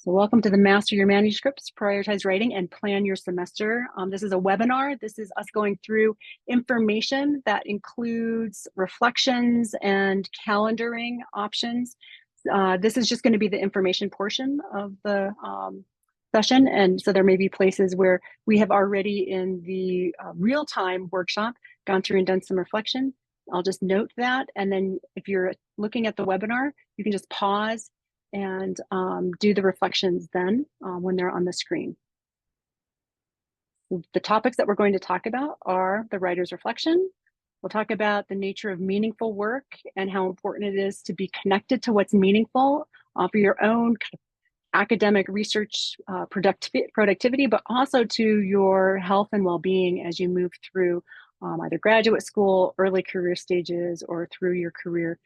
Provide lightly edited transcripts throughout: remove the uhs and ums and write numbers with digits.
So welcome to the Master Your Manuscripts, Prioritize Writing, and Plan Your Semester. This is a webinar. This is us going through information that includes reflections and calendaring options. This is just going to be the information portion of the session. And so there may be places where we have already in the real-time workshop gone through and done some reflection. I'll just note that. And then if you're looking at the webinar, you can just pause and do the reflections then when they're on the screen. The topics that we're going to talk about are the writer's reflection. We'll talk about the nature of meaningful work and how important it is to be connected to what's meaningful for your own kind of academic research productivity, but also to your health and well-being as you move through either graduate school, early career stages, or through your career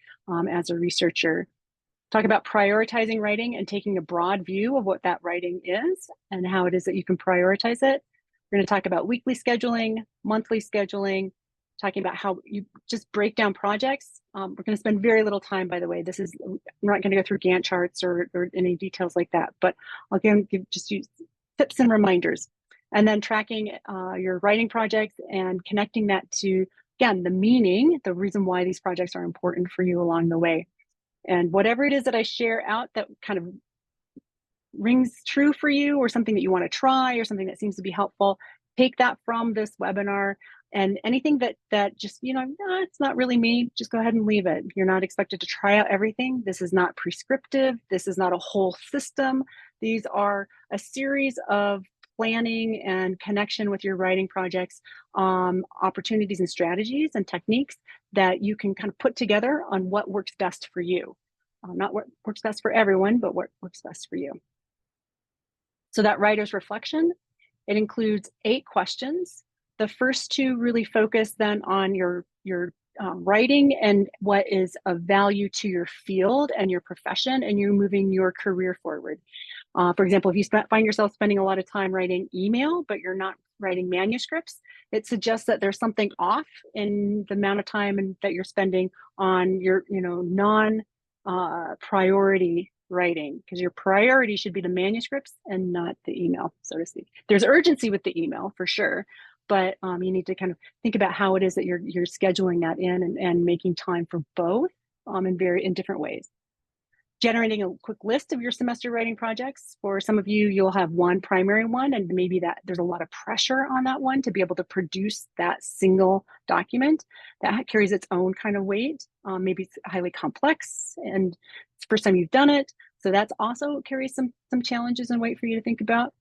as a researcher. Talk about prioritizing writing and taking a broad view of what that writing is and how it is that you can prioritize it. We're going to talk about weekly scheduling, monthly scheduling, talking about how you just break down projects. We're going to spend very little time, by the way. We're not going to go through Gantt charts or any details like that, but I'll just use tips and reminders. And then tracking your writing projects and connecting that to, again, the meaning, the reason why these projects are important for you along the way. And whatever it is that I share out that kind of rings true for you, or something that you want to try, or something that seems to be helpful, take that from this webinar. And anything that just, it's not really me, just go ahead and leave it. You're not expected to try out everything. This is not prescriptive. This is not a whole system. These are a series of planning and connection with your writing projects, opportunities and strategies and techniques that you can kind of put together on what works best for you. Not what works best for everyone, but what works best for you. So that writer's reflection, it includes 8 questions. The first 2 really focus then on your writing and what is of value to your field and your profession, and you moving your career forward. For example, if you find yourself spending a lot of time writing email, but you're not writing manuscripts, it suggests that there's something off in the amount of time that you're spending on your, non-priority writing, because your priority should be the manuscripts and not the email, so to speak. There's urgency with the email for sure, but you need to kind of think about how it is that you're scheduling that in and making time for both in different ways. Generating a quick list of your semester writing projects. For some of you, you'll have one primary one, and maybe that there's a lot of pressure on that one to be able to produce that single document that carries its own kind of weight. Maybe it's highly complex, and it's the first time you've done it, so that's also carries some challenges and weight for you to think about.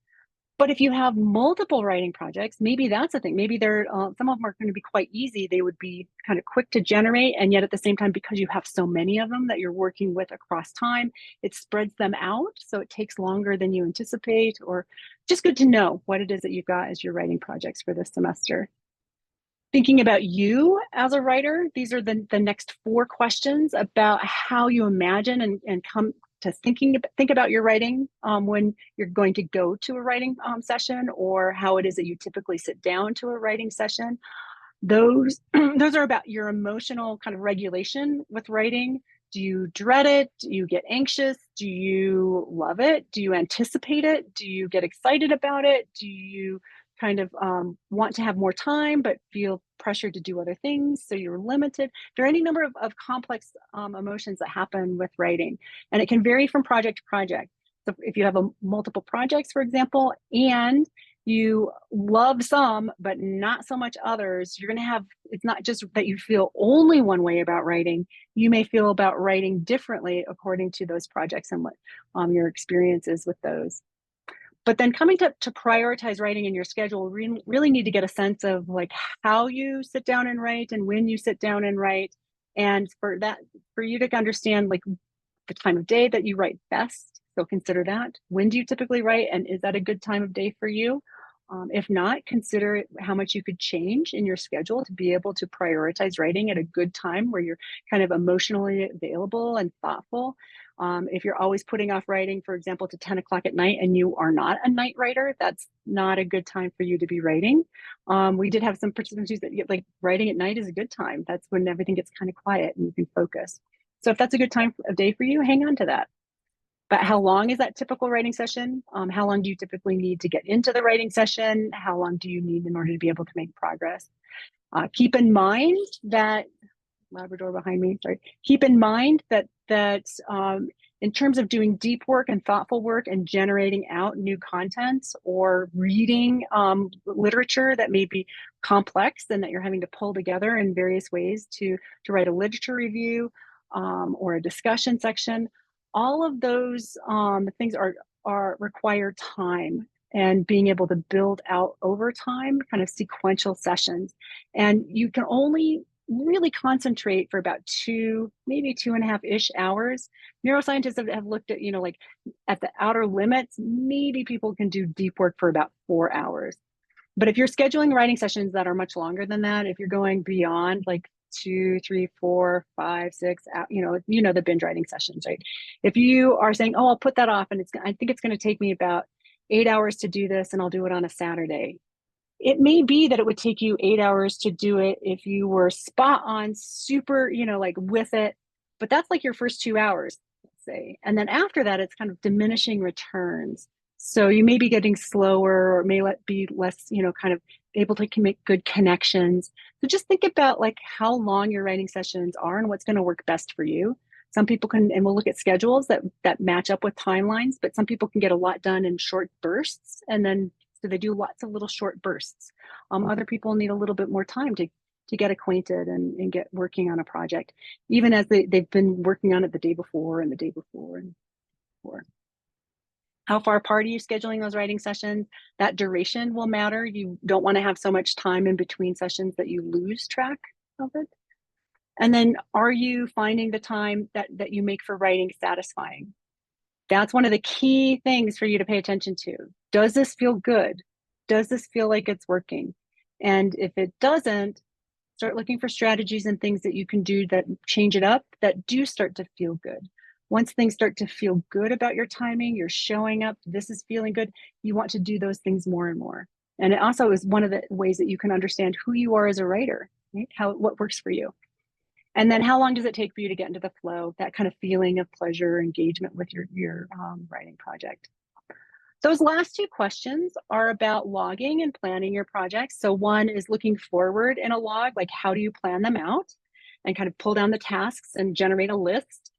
But if you have multiple writing projects, maybe that's the thing. Maybe some of them are going to be quite easy. They would be kind of quick to generate. And yet at the same time, because you have so many of them that you're working with across time, it spreads them out. So it takes longer than you anticipate, or just good to know what it is that you've got as your writing projects for this semester. Thinking about you as a writer, these are the next 4 questions about how you imagine and come to think about your writing when you're going to go to a writing session, or how it is that you typically sit down to a writing session. Those are about your emotional kind of regulation with writing. Do you dread it? Do you get anxious? Do you love it? Do you anticipate it? Do you get excited about it? Do you kind of want to have more time but feel pressured to do other things, so you're limited? There are any number of complex emotions that happen with writing, and it can vary from project to project. So if you have multiple projects, for example, and you love some but not so much others, you're going to have, it's not just that you feel only one way about writing. You may feel about writing differently according to those projects and what your experience is with those. But then coming to prioritize writing in your schedule, really need to get a sense of like how you sit down and write and when you sit down and write. And for you to understand like the time of day that you write best. So consider that. When do you typically write, and is that a good time of day for you? If not, consider how much you could change in your schedule to be able to prioritize writing at a good time where you're kind of emotionally available and thoughtful. If you're always putting off writing, for example, to 10 o'clock at night, and you are not a night writer, that's not a good time for you to be writing. We did have some participants that like writing at night is a good time. That's when everything gets kind of quiet and you can focus. So if that's a good time of day for you, hang on to that. But how long is that typical writing session? How long do you typically need to get into the writing session? How long do you need in order to be able to make progress? Keep in mind that Labrador behind me. Sorry. Keep in mind that in terms of doing deep work and thoughtful work and generating out new content or reading literature that may be complex and that you're having to pull together in various ways to write a literature review or a discussion section, all of those things are require time and being able to build out over time, kind of sequential sessions. And you can only really concentrate for about maybe 2.5-ish hours. Neuroscientists have looked at, like at the outer limits, maybe people can do deep work for about 4 hours. But if you're scheduling writing sessions that are much longer than that, if you're going beyond like 2, 3, 4, 5, 6, the binge writing sessions, right? If you are saying, oh, I'll put that off and I think it's going to take me about 8 hours to do this and I'll do it on a Saturday. It may be that it would take you 8 hours to do it if you were spot on, super, like with it, but that's like your first 2 hours, let's say. And then after that, it's kind of diminishing returns. So you may be getting slower or may be less, kind of able to make good connections. So just think about like how long your writing sessions are and what's going to work best for you. Some people can, and we'll look at schedules that match up with timelines, but some people can get a lot done in short bursts, and then so they do lots of little short bursts. Other people need a little bit more time to get acquainted and get working on a project, even as they've been working on it the day before and the day before and before. How far apart are you scheduling those writing sessions? That duration will matter. You don't want to have so much time in between sessions that you lose track of it. And then are you finding the time that you make for writing satisfying? That's one of the key things for you to pay attention to. Does this feel good? Does this feel like it's working? And if it doesn't, start looking for strategies and things that you can do that change it up, that do start to feel good. Once things start to feel good about your timing, you're showing up, this is feeling good, you want to do those things more and more. And it also is one of the ways that you can understand who you are as a writer, right? What works for you. And then how long does it take for you to get into the flow, that kind of feeling of pleasure, engagement with your writing project? Those last two questions are about logging and planning your projects. So one is looking forward in a log, like how do you plan them out and kind of pull down the tasks and generate a list.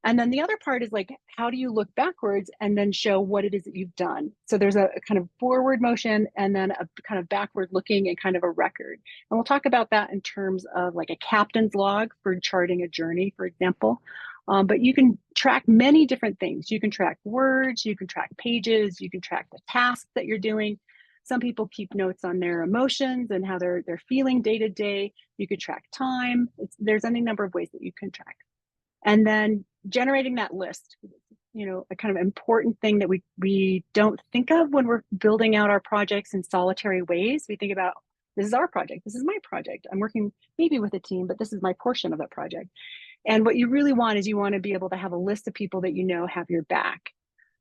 And then the other part is like, how do you look backwards and then show what it is that you've done? So there's a kind of forward motion and then a kind of backward looking and kind of a record. And we'll talk about that in terms of like a captain's log for charting a journey, for example. But you can track many different things. You can track words, you can track pages, you can track the tasks that you're doing. Some people keep notes on their emotions and how they're feeling day to day. You could track time. There's any number of ways that you can track. And then generating that list, a kind of important thing that we don't think of when we're building out our projects in solitary ways. We think about, this is our project, this is my project. I'm working maybe with a team, but this is my portion of that project. And what you really want is you want to be able to have a list of people that have your back.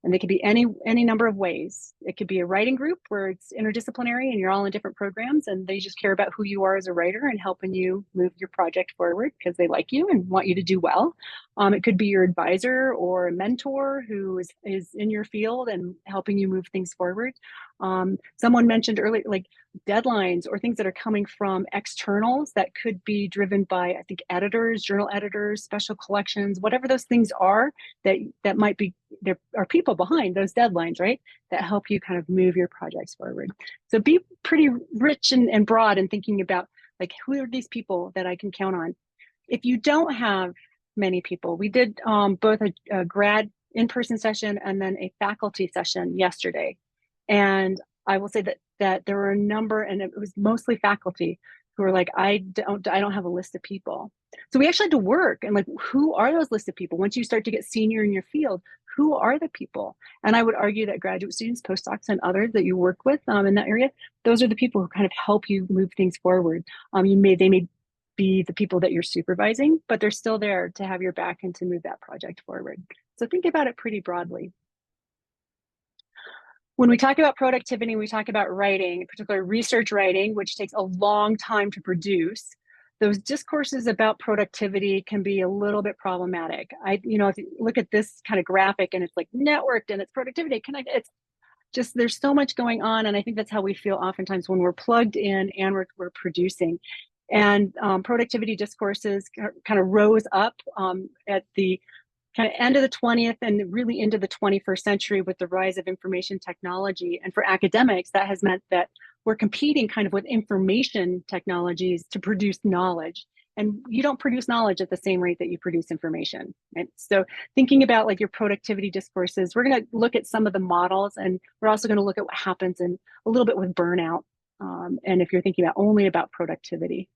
And they could be any number of ways. It could be a writing group where it's interdisciplinary and you're all in different programs and they just care about who you are as a writer and helping you move your project forward because they like you and want you to do well. It could be your advisor or a mentor who is in your field and helping you move things forward. Someone mentioned earlier, like deadlines or things that are coming from externals that could be driven by, I think, editors, journal editors, special collections, whatever those things are that might be, there are people behind those deadlines, right? That help you kind of move your projects forward. So be pretty rich and broad in thinking about like, who are these people that I can count on? If you don't have many people, we did both a grad in-person session and then a faculty session yesterday. And I will say that there were a number, and it was mostly faculty who were like, I don't have a list of people. So we actually had to work and like, who are those list of people? Once you start to get senior in your field, who are the people? And I would argue that graduate students, postdocs, and others that you work with in that area, those are the people who kind of help you move things forward. They may be the people that you're supervising, but they're still there to have your back and to move that project forward. So think about it pretty broadly. When we talk about productivity, we talk about writing, particularly research writing, which takes a long time to produce. those discourses about productivity can be a little bit problematic. If you look at this kind of graphic and it's like networked and it's productivity, it's just, there's so much going on. And I think that's how we feel oftentimes when we're plugged in and we're producing. And productivity discourses kind of rose up at the kind of end of the 20th and really into the 21st century with the rise of information technology. And for academics, that has meant that we're competing kind of with information technologies to produce knowledge. And you don't produce knowledge at the same rate that you produce information. Right? So thinking about like your productivity discourses, we're going to look at some of the models, and we're also going to look at what happens in a little bit with burnout. And if you're thinking about only about productivity.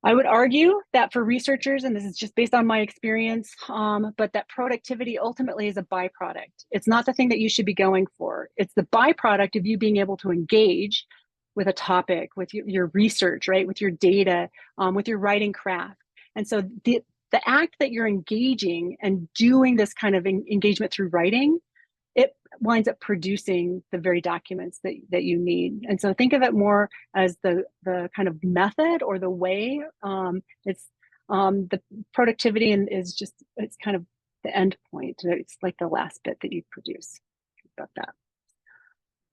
I would argue that for researchers, and this is just based on my experience, but that productivity ultimately is a byproduct. It's not the thing that you should be going for. It's the byproduct of you being able to engage with a topic, with your research, right? With your data, with your writing craft. And so the act that you're engaging and doing this kind of engagement through writing, it winds up producing the very documents that you need. And so think of it more as the kind of method or the way. It's the productivity and is just, it's kind of the end point. It's like the last bit that you produce. Think about that.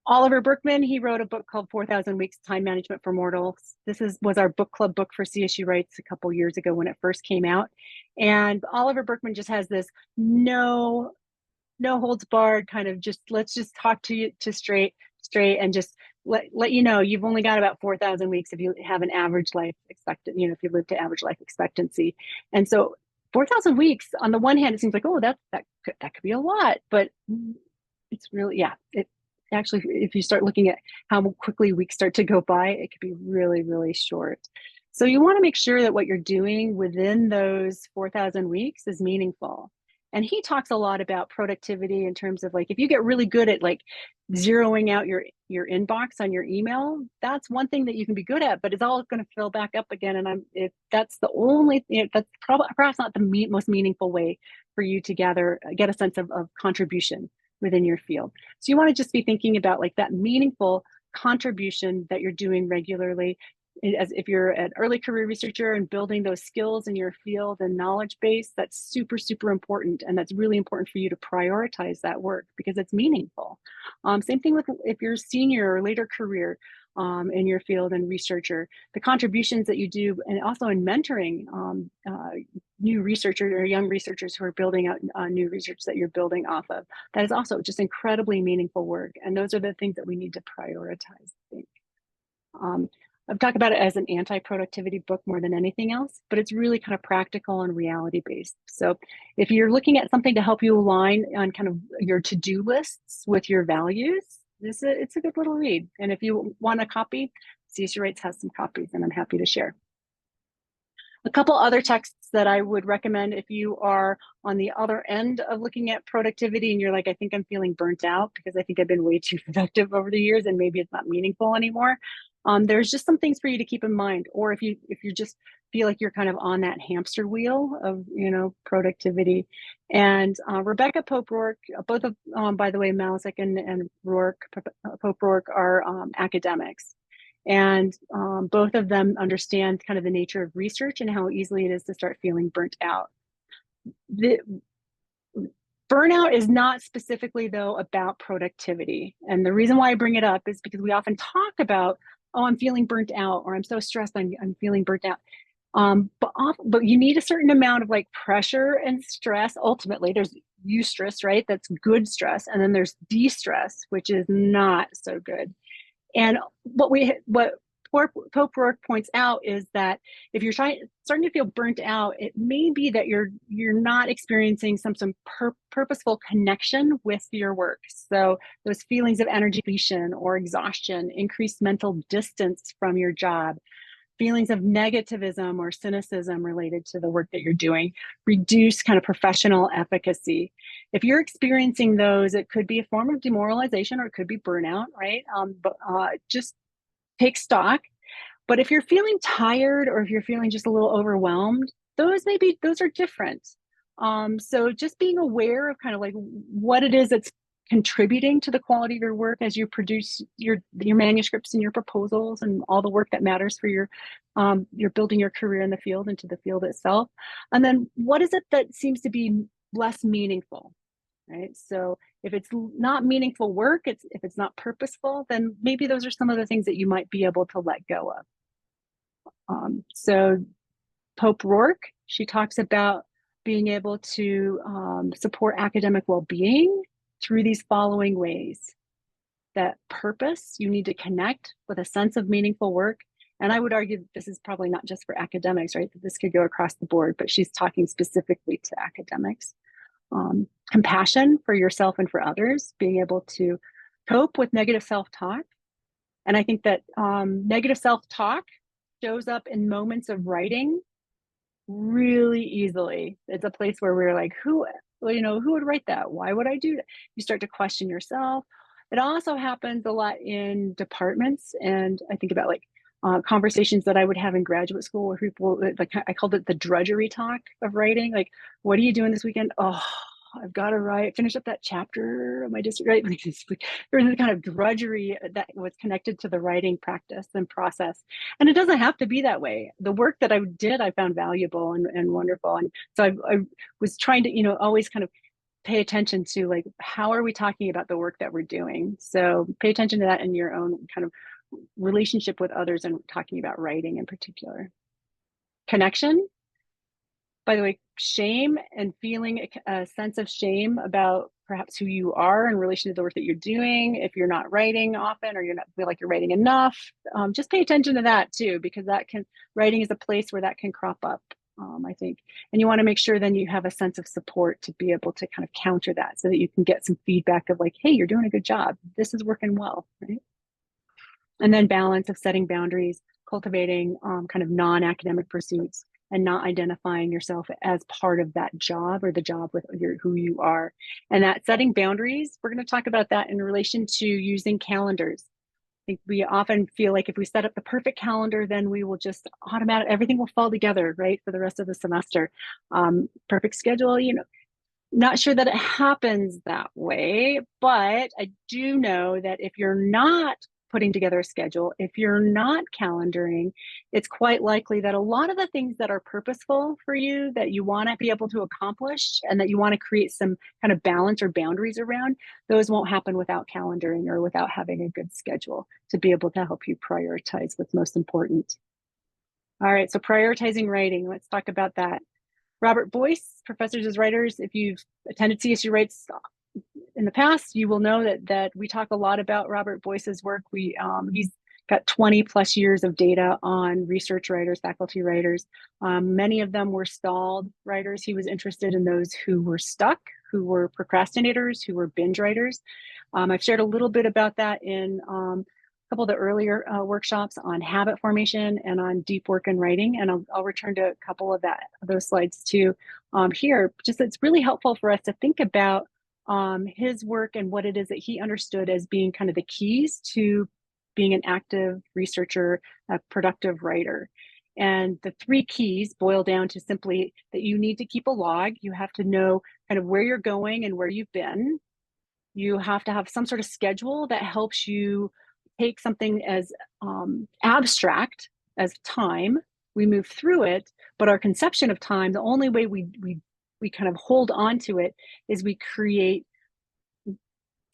Oliver Burkeman, he wrote a book called 4,000 Weeks Time Management for Mortals. This was our book club book for CSU Writes a couple years ago when it first came out. And Oliver Burkeman just has this no holds barred kind of just, let's just talk to you to straight and just let you know you've only got about 4,000 weeks if you have an average life expectancy, if you live to average life expectancy. And so 4,000 weeks, on the one hand, it seems like, oh, that could be a lot, but it's really, it actually, if you start looking at how quickly weeks start to go by, it could be really, really short. So you want to make sure that what you're doing within those 4,000 weeks is meaningful. And he talks a lot about productivity in terms of like, if you get really good at like zeroing out your inbox on your email, that's one thing that you can be good at, but it's all going to fill back up again. And if that's the only, that's perhaps not the most meaningful way for you to get a sense of contribution within your field. So you want to just be thinking about like that meaningful contribution that you're doing regularly. As if you're an early career researcher and building those skills in your field and knowledge base, that's super, super important. And that's really important for you to prioritize that work because it's meaningful. Same thing with if you're senior or later career in your field and researcher, the contributions that you do, and also in mentoring new researchers or young researchers who are building out new research that you're building off of, that is also just incredibly meaningful work. And those are the things that we need to prioritize, I think. I've talked about it as an anti-productivity book more than anything else, but it's really kind of practical and reality-based. So if you're looking at something to help you align on kind of your to-do lists with your values, it's a good little read. And if you want a copy, CSU Writes has some copies, and I'm happy to share. A couple other texts that I would recommend if you are on the other end of looking at productivity and you're like, I think I'm feeling burnt out because I think I've been way too productive over the years and maybe it's not meaningful anymore. There's just some things for you to keep in mind. Or if you just feel like you're kind of on that hamster wheel of productivity. And Rebecca Pope Rourke, both of by the way, Malick and Pope Rourke are academics. And both of them understand kind of the nature of research and how easily it is to start feeling burnt out. The burnout is not specifically, though, about productivity. And the reason why I bring it up is because we often talk about, oh, I'm feeling burnt out, or I'm so stressed, I'm feeling burnt out. But you need a certain amount of like pressure and stress. Ultimately, there's eustress, right? That's good stress. And then there's de-stress, which is not so good. And what Pope Rourke points out is that if you're starting to feel burnt out, it may be that you're not experiencing some purposeful connection with your work. So those feelings of energy depletion or exhaustion, increased mental distance from your job, feelings of negativism or cynicism related to the work that you're doing, reduce kind of professional efficacy. If you're experiencing those, it could be a form of demoralization or it could be burnout, right? But just take stock. But if you're feeling tired or if you're feeling just a little overwhelmed, those are different. So just being aware of kind of like what it is that's contributing to the quality of your work as you produce your manuscripts and your proposals and all the work that matters for your you're building your career in the field into the field itself. And then what is it that seems to be less meaningful, right? So if it's not meaningful work, if it's not purposeful, then maybe those are some of the things that you might be able to let go of. So Pope Rourke, she talks about being able to support academic well-being through these following ways. That purpose, you need to connect with a sense of meaningful work. And I would argue that this is probably not just for academics, right? That this could go across the board, but she's talking specifically to academics. Compassion for yourself and for others, being able to cope with negative self-talk. And I think that negative self-talk shows up in moments of writing really easily. It's a place where we're like, who would write that? Why would I do that? You start to question yourself. It also happens a lot in departments. And I think about like conversations that I would have in graduate school where people, like, I called it the drudgery talk of writing. Like, what are you doing this weekend? Oh, I've got to finish up that chapter of my district, right? Like, there was this kind of drudgery that was connected to the writing practice and process. And it doesn't have to be that way. The work that I did, I found valuable and wonderful. And so I was trying to, always kind of pay attention to like, how are we talking about the work that we're doing? So pay attention to that in your own kind of relationship with others and talking about writing in particular. Connection. By the way, shame and feeling a sense of shame about perhaps who you are in relation to the work that you're doing. If you're not writing often or you're not feel like you're writing enough, just pay attention to that too, because writing is a place where that can crop up, I think. And you want to make sure then you have a sense of support to be able to kind of counter that so that you can get some feedback of like, hey, you're doing a good job. This is working well, right? And then balance of setting boundaries, cultivating kind of non-academic pursuits, and not identifying yourself as part of that job or the job with who you are. And that setting boundaries, we're going to talk about that in relation to using calendars. I think we often feel like if we set up the perfect calendar, then we will just everything will fall together, right, for the rest of the semester. Perfect schedule, not sure that it happens that way, but I do know that if you're not putting together a schedule, if you're not calendaring, it's quite likely that a lot of the things that are purposeful for you, that you want to be able to accomplish and that you want to create some kind of balance or boundaries around, those won't happen without calendaring or without having a good schedule to be able to help you prioritize what's most important. All right, so prioritizing writing, let's talk about that. Robert Boyce, Professors as Writers, if you've attended CSU Writes in the past, you will know that we talk a lot about Robert Boyce's work. He's got 20 plus years of data on research writers, faculty writers. Many of them were stalled writers. He was interested in those who were stuck, who were procrastinators, who were binge writers. I've shared a little bit about that in a couple of the earlier workshops on habit formation and on deep work in writing. And I'll return to a couple of those slides too here. Just it's really helpful for us to think about his work and what it is that he understood as being kind of the keys to being an active researcher, a productive writer. And the three keys boil down to simply that you need to keep a log. You have to know kind of where you're going and where you've been. You have to have some sort of schedule that helps you take something as abstract as time. We move through it, but our conception of time, the only way we kind of hold on to it is we create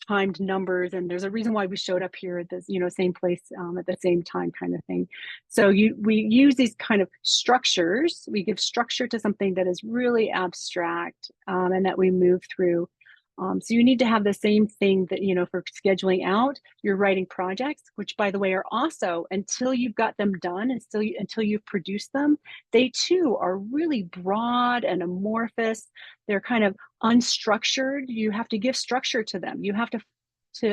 timed numbers, and there's a reason why we showed up here at this same place at the same time kind of thing. So we use these kind of structures. We give structure to something that is really abstract and that we move through. So you need to have the same thing that, for scheduling out your writing projects, which by the way are also, until you've got them done and until you've produced them, they too are really broad and amorphous. They're kind of unstructured. You have to give structure to them. You have to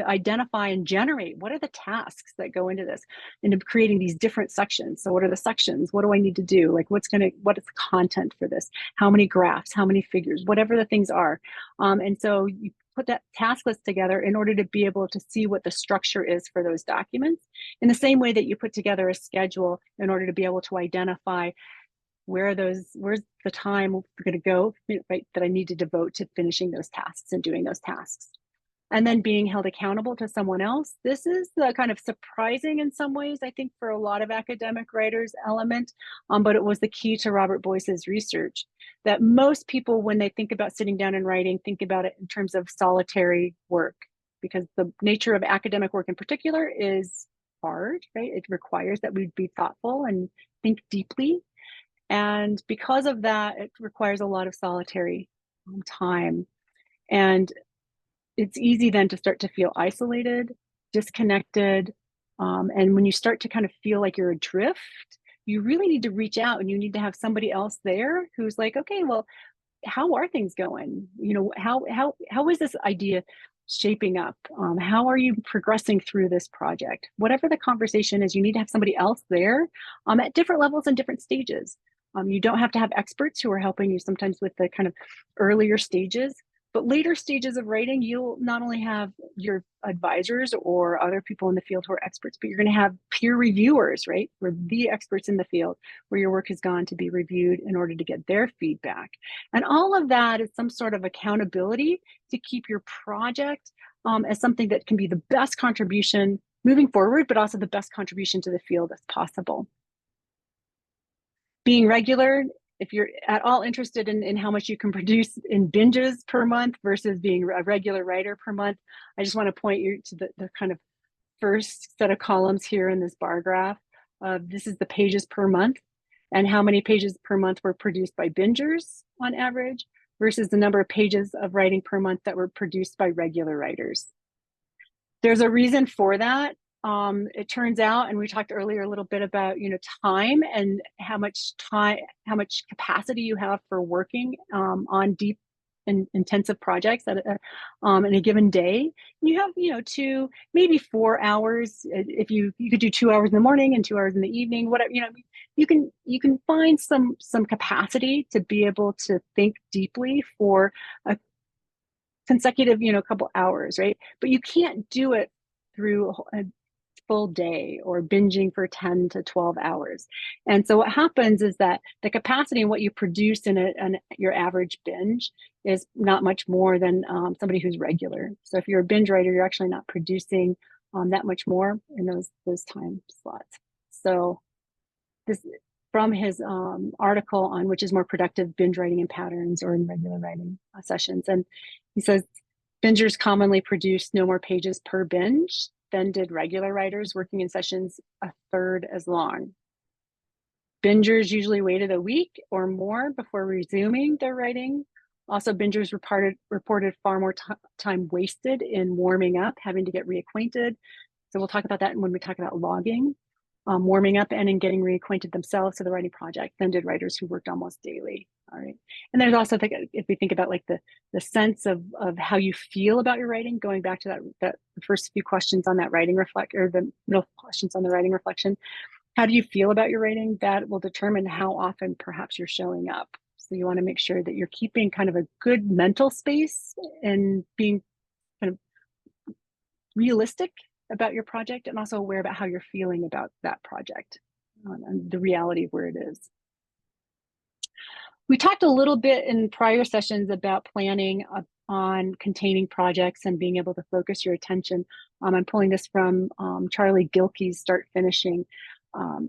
identify and generate what are the tasks that go into this, into creating these different sections. So what are the sections? What do I need to do? Like what is the content for this? How many graphs, how many figures, whatever the things are. And so you put that task list together in order to be able to see what the structure is for those documents, in the same way that you put together a schedule in order to be able to identify where's the time going to go, right, that I need to devote to finishing those tasks and doing those tasks. and then being held accountable to someone else. This is the kind of surprising in some ways, I think, for a lot of academic writers element, but it was the key to Robert Boyce's research, that most people, when they think about sitting down and writing, think about it in terms of solitary work, because the nature of academic work in particular is hard, right? It requires that we be thoughtful and think deeply. And because of that, it requires a lot of solitary time. And it's easy then to start to feel isolated, disconnected. And when you start to kind of feel like you're adrift, you really need to reach out and you need to have somebody else there who's like, okay, well, how are things going? You know, how is this idea shaping up? How are you progressing through this project? Whatever the conversation is, you need to have somebody else there at different levels and different stages. You don't have to have experts who are helping you sometimes with the kind of earlier stages, but later stages of writing, you'll not only have your advisors or other people in the field who are experts, but you're going to have peer reviewers, right? Who are the experts in the field where your work has gone to be reviewed in order to get their feedback. And all of that is some sort of accountability to keep your project as something that can be the best contribution moving forward, but also the best contribution to the field as possible. Being regular, if you're at all interested in how much you can produce in binges per month versus being a regular writer per month, I just want to point you to the kind of first set of columns here in this bar graph. This is the pages per month and how many pages per month were produced by bingers on average versus the number of pages of writing per month that were produced by regular writers. There's a reason for that. It turns out, and we talked earlier a little bit about, time and how much capacity you have for working on deep and intensive projects in a given day. You have, 2, maybe 4 hours. If you could do 2 hours in the morning and 2 hours in the evening, whatever, you can find some capacity to be able to think deeply for a consecutive, couple hours, right? But you can't do it through a full day or binging for 10 to 12 hours. And so what happens is that the capacity and what you produce in your average binge is not much more than somebody who's regular. So if you're a binge writer, you're actually not producing that much more in those time slots. So this from his article on which is more productive, binge writing in patterns or in regular writing sessions. And he says, bingers commonly produce no more pages per binge than did regular writers working in sessions a third as long. Bingers usually waited a week or more before resuming their writing. Also, bingers reported far more time wasted in warming up, having to get reacquainted. So we'll talk about that when we talk about logging. Warming up and in getting reacquainted themselves to the writing project than did writers who worked almost daily. All right. And there's also, if we think about like the sense of how you feel about your writing, going back to that the first few questions on that writing or the middle questions on the writing reflection, how do you feel about your writing? That will determine how often perhaps you're showing up. So you want to make sure that you're keeping kind of a good mental space and being kind of realistic about your project and also aware about how you're feeling about that project and the reality of where it is. We talked a little bit in prior sessions about planning on containing projects and being able to focus your attention. I'm pulling this from Charlie Gilkey's Start Finishing.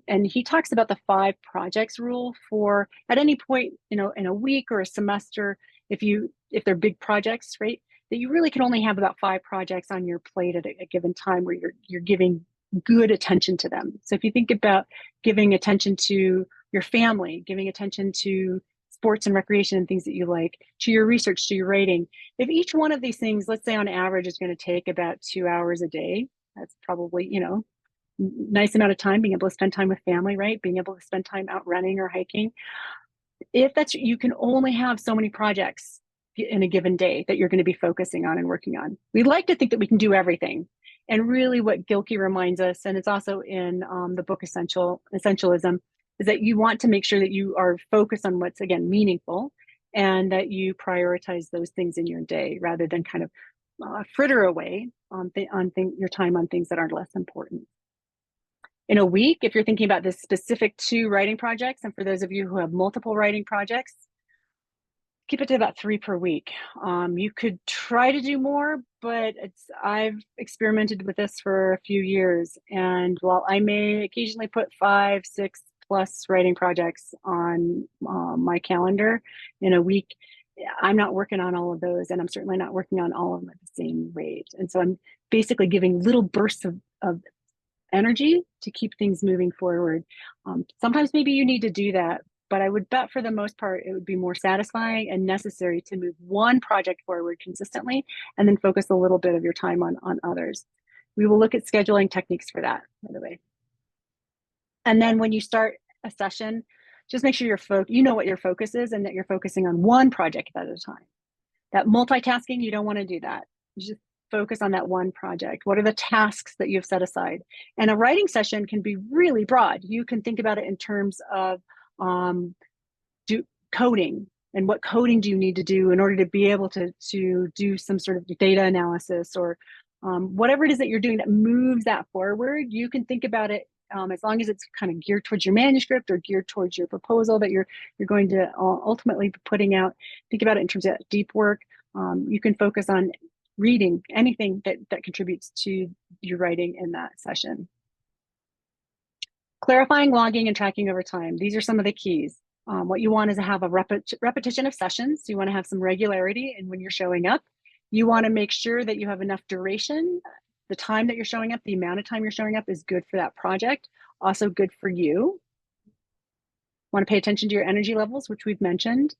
And he talks about the 5 projects rule for at any point, in a week or a semester, if they're big projects, right? That you really can only have about 5 projects on your plate at a given time where you're giving good attention to them. So if you think about giving attention to your family, giving attention to sports and recreation and things that you like, to your research, to your writing, if each one of these things, let's say on average, is going to take about 2 hours a day, that's probably, nice amount of time, being able to spend time with family, right? Being able to spend time out running or hiking. If you can only have so many projects in a given day that you're going to be focusing on and working on. We like to think that we can do everything. And really what Gilkey reminds us, and it's also in the book Essentialism, is that you want to make sure that you are focused on what's, again, meaningful, and that you prioritize those things in your day rather than kind of fritter away your time on things that are less important. In a week, if you're thinking about this specific 2 writing projects, and for those of you who have multiple writing projects, Keep it to about 3 per week. You could try to do more, but I've experimented with this for a few years. And while I may occasionally put 5, 6 plus writing projects on my calendar in a week, I'm not working on all of those. And I'm certainly not working on all of them at the same rate. And so I'm basically giving little bursts of energy to keep things moving forward. Sometimes maybe you need to do that, but I would bet for the most part, it would be more satisfying and necessary to move one project forward consistently and then focus a little bit of your time on others. We will look at scheduling techniques for that, by the way. And then when you start a session, just make sure you know what your focus is and that you're focusing on one project at a time. That multitasking, you don't want to do that. You just focus on that one project. What are the tasks that you've set aside? And a writing session can be really broad. You can think about it in terms of coding, and what coding do you need to do in order to be able to do some sort of data analysis, or whatever it is that you're doing that moves that forward. You can think about it as long as it's kind of geared towards your manuscript or geared towards your proposal that you're going to ultimately be putting out. Think about it in terms of deep work. You can focus on reading anything that contributes to your writing in that session. Clarifying, logging, and tracking over time. These are some of the keys. What you want is to have a repetition of sessions. You want to have some regularity in when you're showing up. You want to make sure that you have enough duration. The time that you're showing up, the amount of time you're showing up is good for that project. Also good for you. Want to pay attention to your energy levels, which we've mentioned.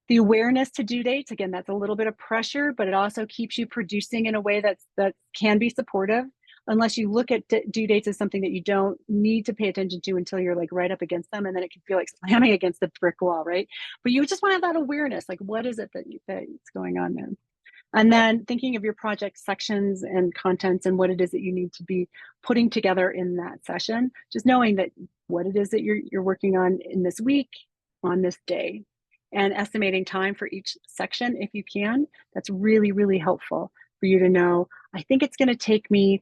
The awareness to due dates, again, that's a little bit of pressure, but it also keeps you producing in a way that can be supportive, unless you look at due dates as something that you don't need to pay attention to until you're like right up against them, and then it can feel like slamming against the brick wall, right? But you just want to have that awareness, like what is it that's going on there? And then thinking of your project sections and contents and what it is that you need to be putting together in that session, just knowing that what it is that you're working on in this week, on this day, and estimating time for each section if you can. That's really, really helpful for you to know. I think it's going to take me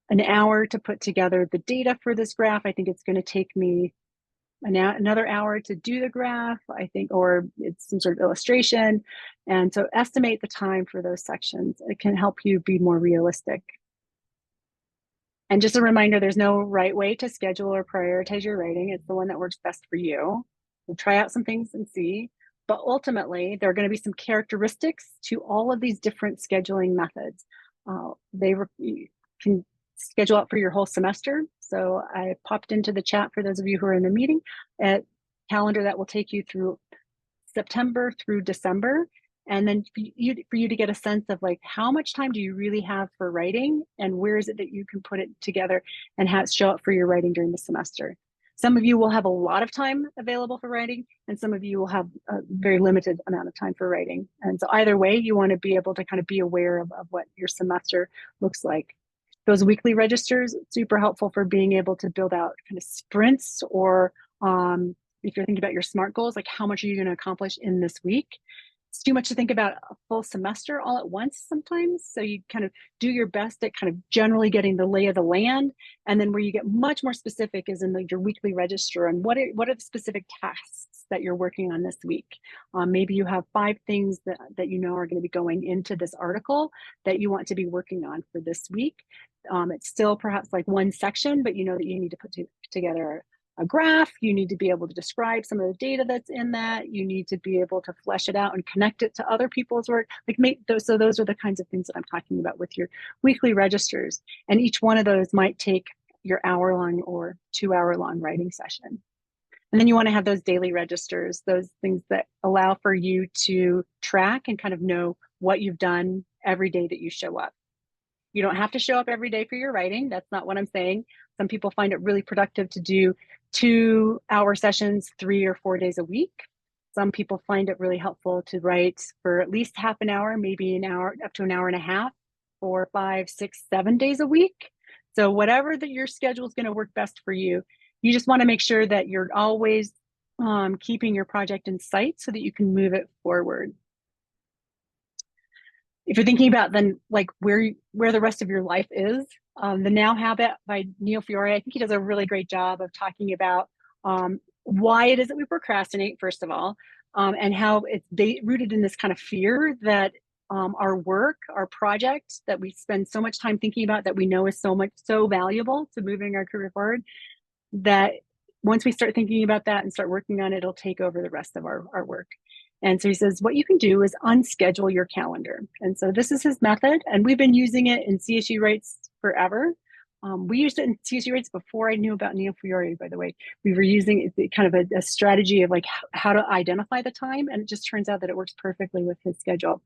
an hour to put together the data for this graph. I think it's going to take me another hour to do the graph, I think, or it's some sort of illustration. And so estimate the time for those sections. It can help you be more realistic. And just a reminder, there's no right way to schedule or prioritize your writing. It's the one that works best for you. We'll try out some things and see. But ultimately, there are going to be some characteristics to all of these different scheduling methods. You can schedule out for your whole semester. So I popped into the chat for those of you who are in the meeting a calendar that will take you through September through December. And then for you to get a sense of like, how much time do you really have for writing, and where is it that you can put it together and show up for your writing during the semester. Some of you will have a lot of time available for writing, and some of you will have a very limited amount of time for writing. And so either way, you want to be able to kind of be aware of what your semester looks like. Those weekly registers, super helpful for being able to build out kind of sprints, or if you're thinking about your SMART goals, like how much are you going to accomplish in this week? It's too much to think about a full semester all at once sometimes. So you kind of do your best at kind of generally getting the lay of the land. And then where you get much more specific is in your weekly register and what are the specific tasks that you're working on this week. Maybe you have 5 things that you know are going to be going into this article that you want to be working on for this week. It's still perhaps like one section, but you know that you need to put together a graph. You need to be able to describe some of the data that's in that. You need to be able to flesh it out and connect it to other people's work. So those are the kinds of things that I'm talking about with your weekly registers. And each one of those might take your hour-long or 2-hour-long writing session. And then you want to have those daily registers, those things that allow for you to track and kind of know what you've done every day that you show up. You don't have to show up every day for your writing. That's not what I'm saying. Some people find it really productive to do 2-hour sessions 3 or 4 days a week. Some people find it really helpful to write for at least half an hour, maybe an hour, up to an hour and a half, 4, 5, 6, 7 days a week. So whatever that your schedule is going to work best for you, you just want to make sure that you're always keeping your project in sight so that you can move it forward. If you're thinking about then like where the rest of your life is, The Now Habit by Neil Fiore, I think he does a really great job of talking about why it is that we procrastinate, first of all, and how it's rooted in this kind of fear that our work, our project that we spend so much time thinking about, that we know is so valuable to moving our career forward, that once we start thinking about that and start working on it, it'll take over the rest of our work. And so he says, what you can do is unschedule your calendar. And so this is his method, and we've been using it in CSU Writes forever. We used it in CSU Writes before I knew about Neil Fiore, by the way. We were using kind of a strategy of like how to identify the time, and it just turns out that it works perfectly with his schedule.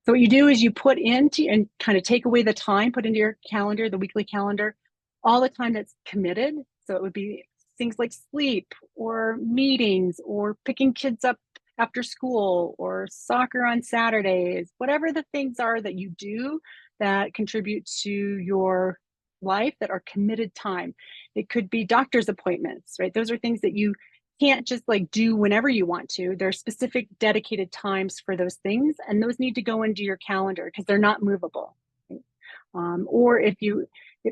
So what you do is you put into and kind of take away the time, put into your calendar, the weekly calendar, all the time that's committed. So it would be things like sleep or meetings or picking kids up after school or soccer on Saturdays, whatever the things are that you do that contribute to your life that are committed time. It could be doctor's appointments, right? Those are things that you can't just like do whenever you want to. There are specific dedicated times for those things, and those need to go into your calendar because they're not movable. Right? Or if,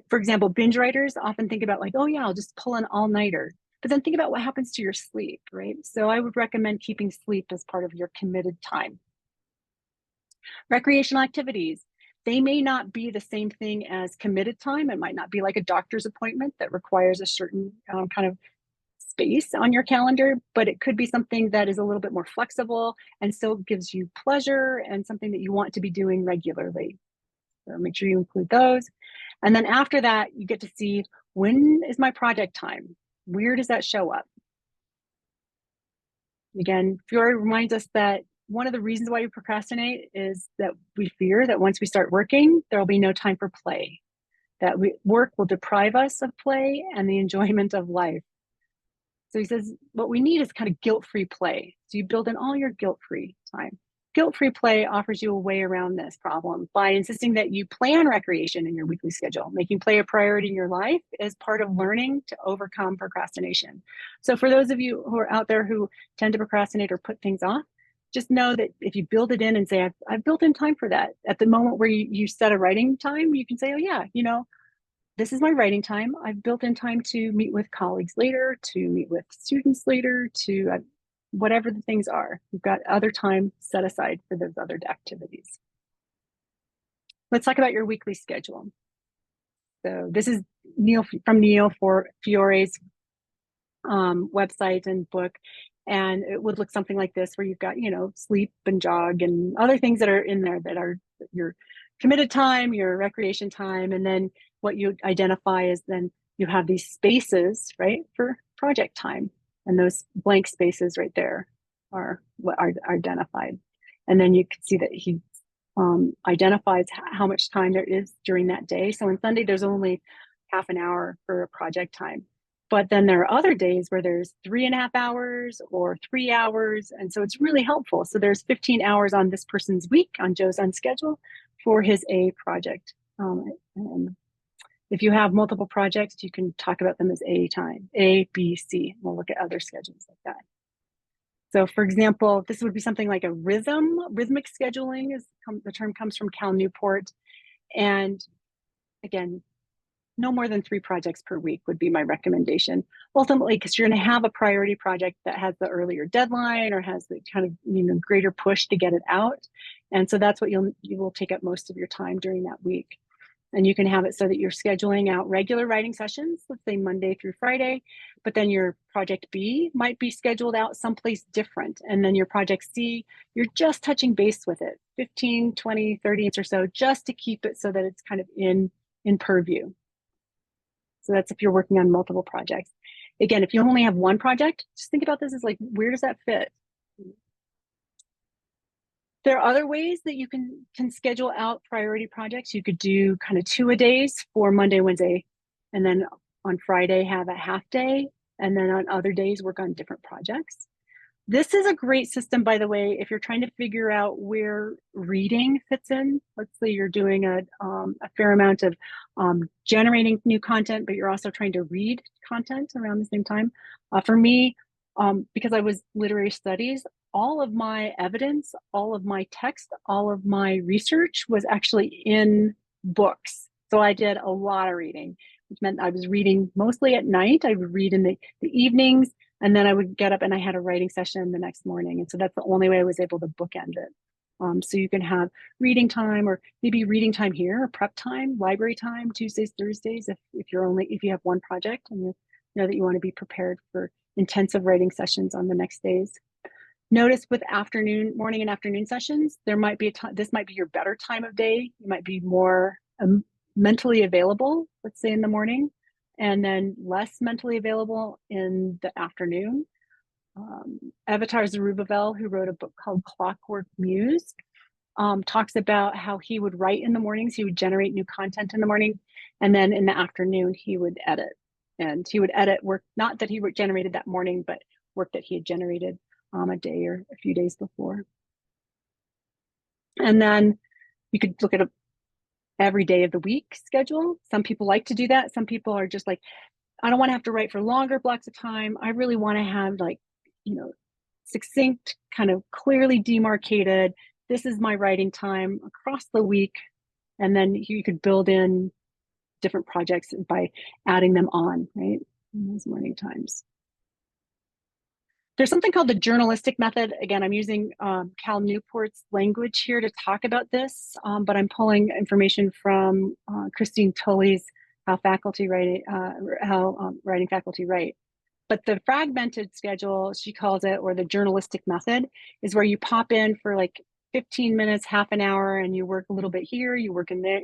for example, binge writers often think about like, oh yeah, I'll just pull an all-nighter. But then think about what happens to your sleep, right? So I would recommend keeping sleep as part of your committed time. Recreational activities. They may not be the same thing as committed time. It might not be like a doctor's appointment that requires a certain kind of space on your calendar, but it could be something that is a little bit more flexible and still gives you pleasure and something that you want to be doing regularly. So make sure you include those. And then after that, you get to see, when is my project time? Where does that show up? Again, Fiore reminds us that one of the reasons why we procrastinate is that we fear that once we start working, there will be no time for play, that work will deprive us of play and the enjoyment of life. So he says, what we need is kind of guilt-free play. So you build in all your guilt-free time. Guilt-free play offers you a way around this problem by insisting that you plan recreation in your weekly schedule. Making play a priority in your life is part of learning to overcome procrastination. So for those of you who are out there who tend to procrastinate or put things off, just know that if you build it in and say, I've built in time for that. At the moment where you set a writing time, you can say, oh yeah, this is my writing time. I've built in time to meet with colleagues later, to meet with students later, to whatever the things are. You've got other time set aside for those other activities. Let's talk about your weekly schedule. So this is Neil Fiore's website and book. And it would look something like this, where you've got, sleep and jog and other things that are in there that are your committed time, your recreation time. And then what you identify is then you have these spaces, right, for project time. And those blank spaces right there are what are identified. And then you can see that he identifies how much time there is during that day. So on Sunday, there's only half an hour for project time. But then there are other days where there's 3.5 hours or 3 hours. And so it's really helpful. So there's 15 hours on this person's week, on Joe's schedule, for his A project. And if you have multiple projects, you can talk about them as A time, A, B, C. We'll look at other schedules like that. So for example, this would be something like a rhythmic scheduling. The term comes from Cal Newport. And again, no more than 3 projects per week would be my recommendation. Ultimately, because you're going to have a priority project that has the earlier deadline or has the kind of greater push to get it out. And so that's what you will take up most of your time during that week. And you can have it so that you're scheduling out regular writing sessions, let's say Monday through Friday, but then your project B might be scheduled out someplace different. And then your project C, you're just touching base with it, 15, 20, 30 minutes or so, just to keep it so that it's kind of in purview. So that's if you're working on multiple projects. Again, if you only have one project, just think about this as like, where does that fit? There are other ways that you can schedule out priority projects. You could do kind of 2-a-days for Monday, Wednesday, and then on Friday have a half day, and then on other days work on different projects. This is a great system, by the way, if you're trying to figure out where reading fits in. Let's say you're doing a fair amount of generating new content, but you're also trying to read content around the same time. For me, because I was literary studies, all of my evidence, all of my text, all of my research was actually in books. So I did a lot of reading, which meant I was reading mostly at night. I would read in the evenings. And then I would get up and I had a writing session the next morning. And so that's the only way I was able to bookend it. So you can have reading time, or maybe reading time here, or prep time, library time, Tuesdays, Thursdays, if you have one project and you know that you want to be prepared for intensive writing sessions on the next days. Notice with morning and afternoon sessions, there might be this might be your better time of day. You might be more mentally available, let's say in the morning, and then less mentally available in the afternoon. Avatar Zerubbabel, who wrote a book called Clockwork Muse, talks about how he would write in the mornings, he would generate new content in the morning, and then in the afternoon he would edit. And he would edit work, not that he generated that morning, but work that he had generated a day or a few days before. And then you could look at every day of the week schedule. Some people like to do that. Some people are just like, I don't want to have to write for longer blocks of time. I really want to have, like, succinct, kind of clearly demarcated, this is my writing time across the week. And then you could build in different projects by adding them on, right, in those morning times. There's something called the journalistic method. Again, I'm using Cal Newport's language here to talk about this, but I'm pulling information from Christine Tully's How Writing Faculty Write. But the fragmented schedule, she calls it, or the journalistic method, is where you pop in for like 15 minutes, half an hour, and you work a little bit here, you work in the,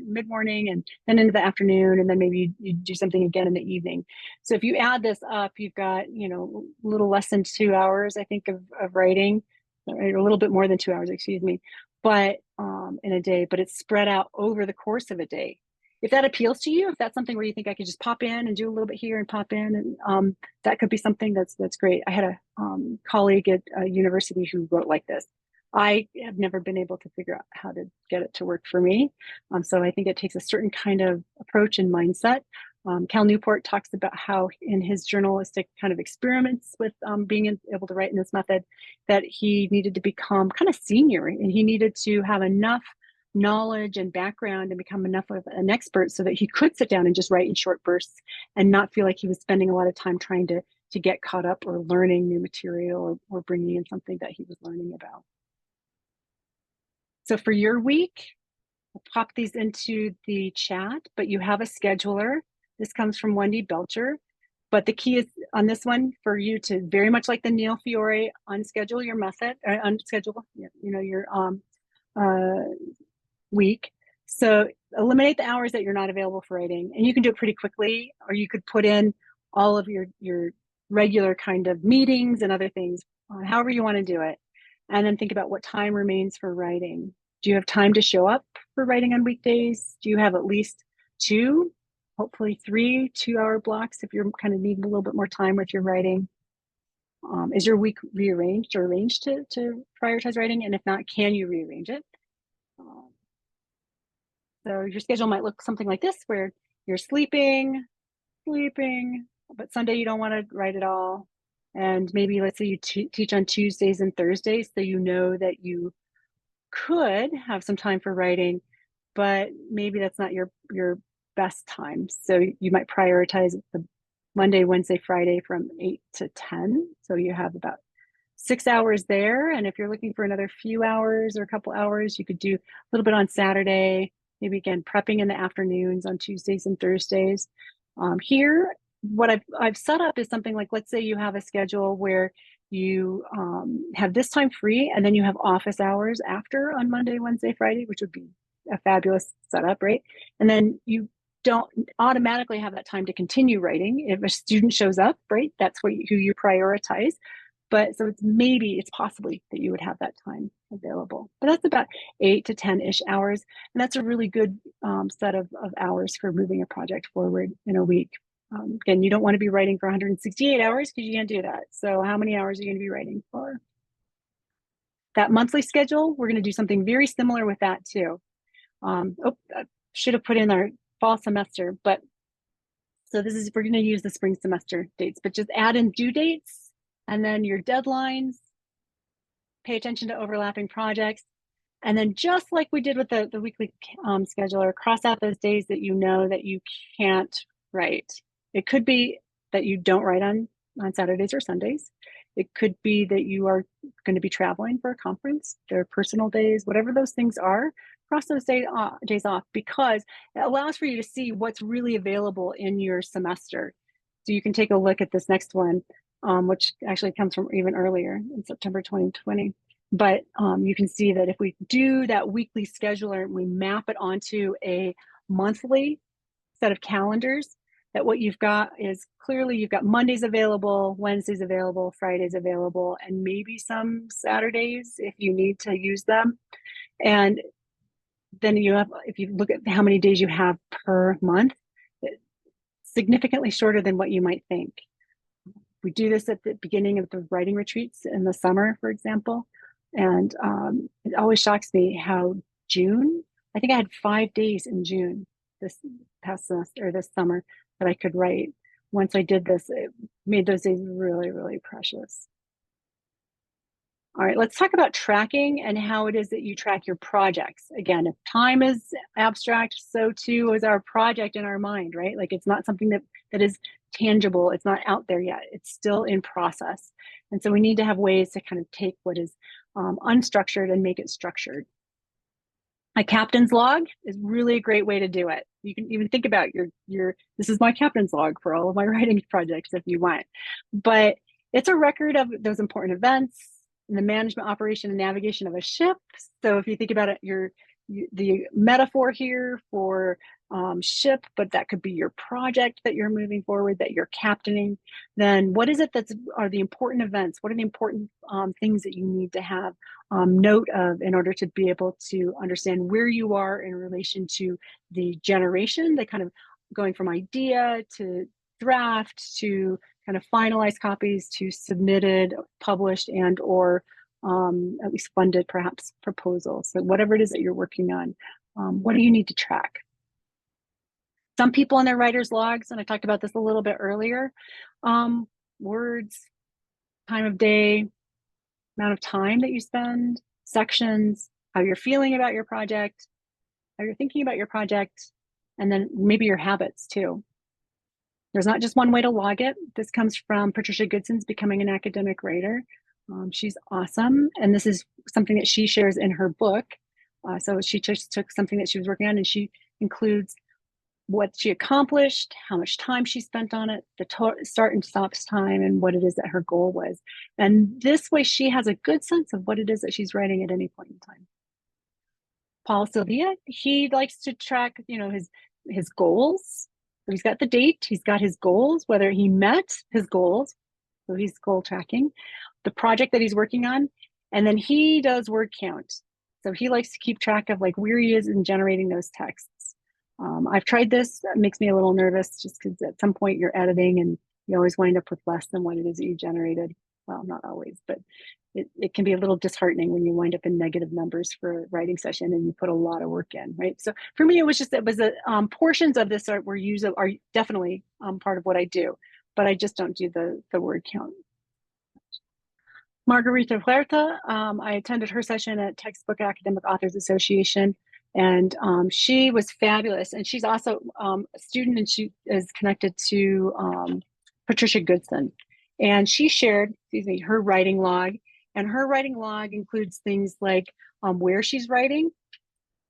mid-morning, and then into the afternoon, and then maybe you do something again in the evening. So if you add this up, you've got, a little less than 2 hours, I think, of writing, or a little bit more than 2 hours, excuse me, but in a day, but it's spread out over the course of a day. If that appeals to you, if that's something where you think I could just pop in and do a little bit here and pop in, and that could be something that's great. I had a colleague at a university who wrote like this. I have never been able to figure out how to get it to work for me. So I think it takes a certain kind of approach and mindset. Cal Newport talks about how in his journalistic kind of experiments with being able to write in this method, that he needed to become kind of senior, and he needed to have enough knowledge and background and become enough of an expert so that he could sit down and just write in short bursts and not feel like he was spending a lot of time trying to get caught up or learning new material, or bringing in something that he was learning about. So for your week, I'll pop these into the chat, but you have a scheduler. This comes from Wendy Belcher. But the key is on this one for you to, very much like the Neil Fiore, unschedule your method, or unschedule, your week. So eliminate the hours that you're not available for writing, and you can do it pretty quickly, or you could put in all of your regular kind of meetings and other things, however you want to do it. And then think about what time remains for writing. Do you have time to show up for writing on weekdays? Do you have at least 2, hopefully 3 2-hour blocks if you're kind of needing a little bit more time with your writing? Is your week rearranged or arranged to prioritize writing? And if not, can you rearrange it? So your schedule might look something like this, where you're sleeping, but Sunday you don't want to write at all. And maybe, let's say you teach on Tuesdays and Thursdays, so you know that you could have some time for writing, but maybe that's not your best time. So you might prioritize the Monday, Wednesday, Friday from 8 to 10. So you have about 6 hours there. And if you're looking for another few hours or a couple hours, you could do a little bit on Saturday, maybe again prepping in the afternoons on Tuesdays and Thursdays. Here, what I've set up is something like, let's say you have a schedule where you have this time free, and then you have office hours after on Monday, Wednesday, Friday, which would be a fabulous setup, right? And then you don't automatically have that time to continue writing. If a student shows up, right, that's who you prioritize. But so it's possibly that you would have that time available. But that's about 8 to 10-ish hours. And that's a really good set of hours for moving a project forward in a week. Again, you don't want to be writing for 168 hours because you can't do that. So how many hours are you going to be writing for? That monthly schedule, we're going to do something very similar with that too. I should have put in our fall semester, but so we're going to use the spring semester dates, but just add in due dates and then your deadlines, pay attention to overlapping projects. And then just like we did with the weekly scheduler, cross out those days that you know that you can't write. It could be that you don't write on on Saturdays or Sundays. It could be that you are going to be traveling for a conference, their personal days, whatever those things are. Cross those days off, because it allows for you to see what's really available in your semester. So you can take a look at this next one, which actually comes from even earlier in September 2020. But you can see that if we do that weekly scheduler and we map it onto a monthly set of calendars, that what you've got is clearly you've got Mondays available, Wednesdays available, Fridays available, and maybe some Saturdays if you need to use them. And then you have, if you look at how many days you have per month, significantly shorter than what you might think. We do this at the beginning of the writing retreats in the summer, for example. And it always shocks me how June, I think I had 5 days in June this past semester or this summer that I could write. Once I did this, it made those days really, really precious. All right, let's talk about tracking and how it is that you track your projects. Again, if time is abstract, so too is our project in our mind, right? Like it's not something that is tangible. It's not out there yet. It's still in process. And so we need to have ways to kind of take what is unstructured and make it structured. A captain's log is really a great way to do it. You can even think about this is my captain's log for all of my writing projects if you want. But it's a record of those important events, the management, operation, and navigation of a ship. So if you think about it, the metaphor here for ship, but that could be your project that you're moving forward, that you're captaining. Then what is it are the important events? What are the important things that you need to have note of in order to be able to understand where you are in relation to the generation, the kind of going from idea to draft to kind of finalized copies to submitted, published, and or at least funded, perhaps proposals. So whatever it is that you're working on, what do you need to track? Some people in their writer's logs, and I talked about this a little bit earlier, words, time of day, amount of time that you spend, sections, how you're feeling about your project, how you're thinking about your project, and then maybe your habits too. There's not just one way to log it. This comes from Patricia Goodson's Becoming an Academic Writer. She's awesome. And this is something that she shares in her book. So she just took something that she was working on and she includes what she accomplished, how much time she spent on it, the start and stop time, and what it is that her goal was. And this way she has a good sense of what it is that she's writing at any point in time. Paul Sylvia, he likes to track, his goals. So he's got the date, he's got his goals, whether he met his goals, so he's goal tracking, the project that he's working on, and then he does word count. So he likes to keep track of like where he is in generating those texts. I've tried this. It makes me a little nervous just because at some point you're editing and you always wind up with less than what it is that you generated. Well, not always, but it can be a little disheartening when you wind up in negative numbers for a writing session and you put a lot of work in, right? So for me, portions of this are definitely part of what I do, but I just don't do the word count. Margarita Huerta, I attended her session at Textbook Academic Authors Association, and she was fabulous. And she's also a student, and she is connected to Patricia Goodson. And she shared, her writing log. And her writing log includes things like where she's writing,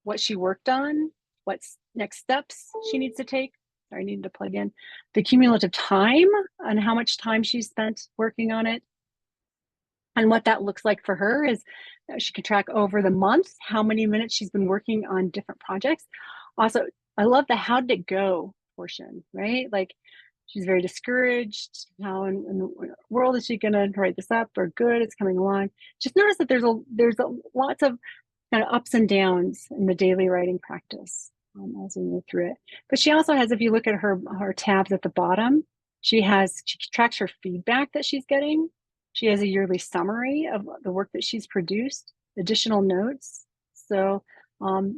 what she worked on, what next steps she needs to take. Sorry, I needed to plug in. The cumulative time and how much time she spent working on it. And what that looks like for her is she can track over the month how many minutes she's been working on different projects. Also, I love the how did it go portion, right? Like she's very discouraged. How in the world is she going to write this up? Or good, it's coming along. Just notice that there's lots of kind of ups and downs in the daily writing practice as we move through it. But she also has, if you look at her tabs at the bottom, she tracks her feedback that she's getting. She has a yearly summary of the work that she's produced, additional notes. So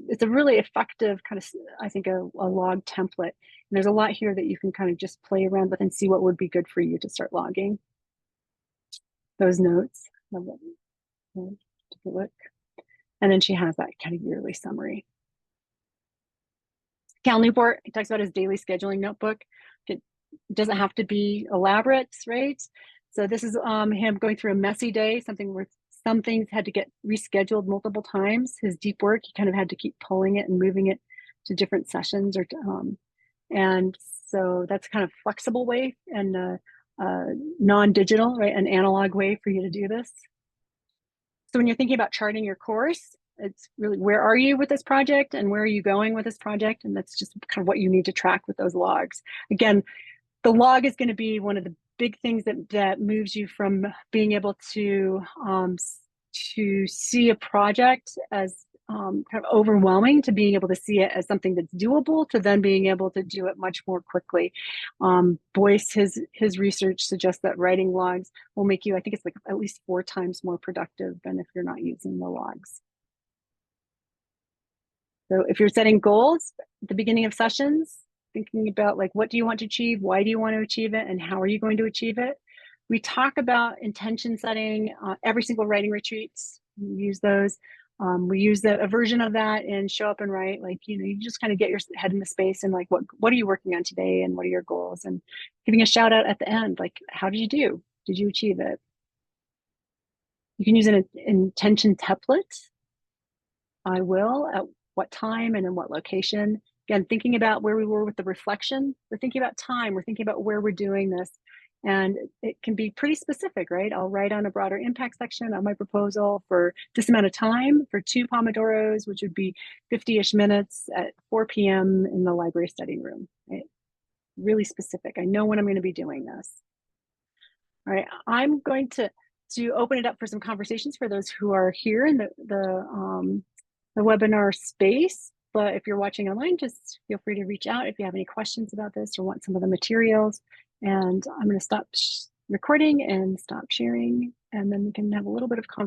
it's a really effective kind of, I think, a log template. And there's a lot here that you can kind of just play around with and see what would be good for you to start logging those notes. Take a look. And then she has that kind of yearly summary. Cal Newport, he talks about his daily scheduling notebook. It doesn't have to be elaborate, right? So this is him going through a messy day, something where some things had to get rescheduled multiple times. His deep work, he kind of had to keep pulling it and moving it to different sessions, or and so that's kind of flexible way and non-digital, right? An analog way for you to do this. So when you're thinking about charting your course, it's really, where are you with this project and where are you going with this project? And that's just kind of what you need to track with those logs. Again, the log is going to be one of the big things that moves you from being able to see a project as kind of overwhelming to being able to see it as something that's doable, to then being able to do it much more quickly. Boyce, his research suggests that writing logs will make you, I think it's like at least 4 times more productive than if you're not using the logs. So if you're setting goals at the beginning of sessions, thinking about like, what do you want to achieve? Why do you want to achieve it? And how are you going to achieve it? We talk about intention setting every single writing retreats. We use those. We use a version of that in Show Up and Write. Like, you just kind of get your head in the space and like, what are you working on today? And what are your goals? And giving a shout out at the end, like, how did you do? Did you achieve it? You can use an intention template. I will, at what time and in what location. Again, thinking about where we were with the reflection, we're thinking about time, we're thinking about where we're doing this. And it can be pretty specific, right? I'll write on a broader impact section on my proposal for this amount of time for 2 Pomodoros, which would be 50-ish minutes at 4 p.m. in the library study room, right? Really specific. I know when I'm going to be doing this. All right, I'm going to open it up for some conversations for those who are here in the webinar space. But if you're watching online, just feel free to reach out if you have any questions about this or want some of the materials. And I'm going to stop recording and stop sharing, and then we can have a little bit of conversation.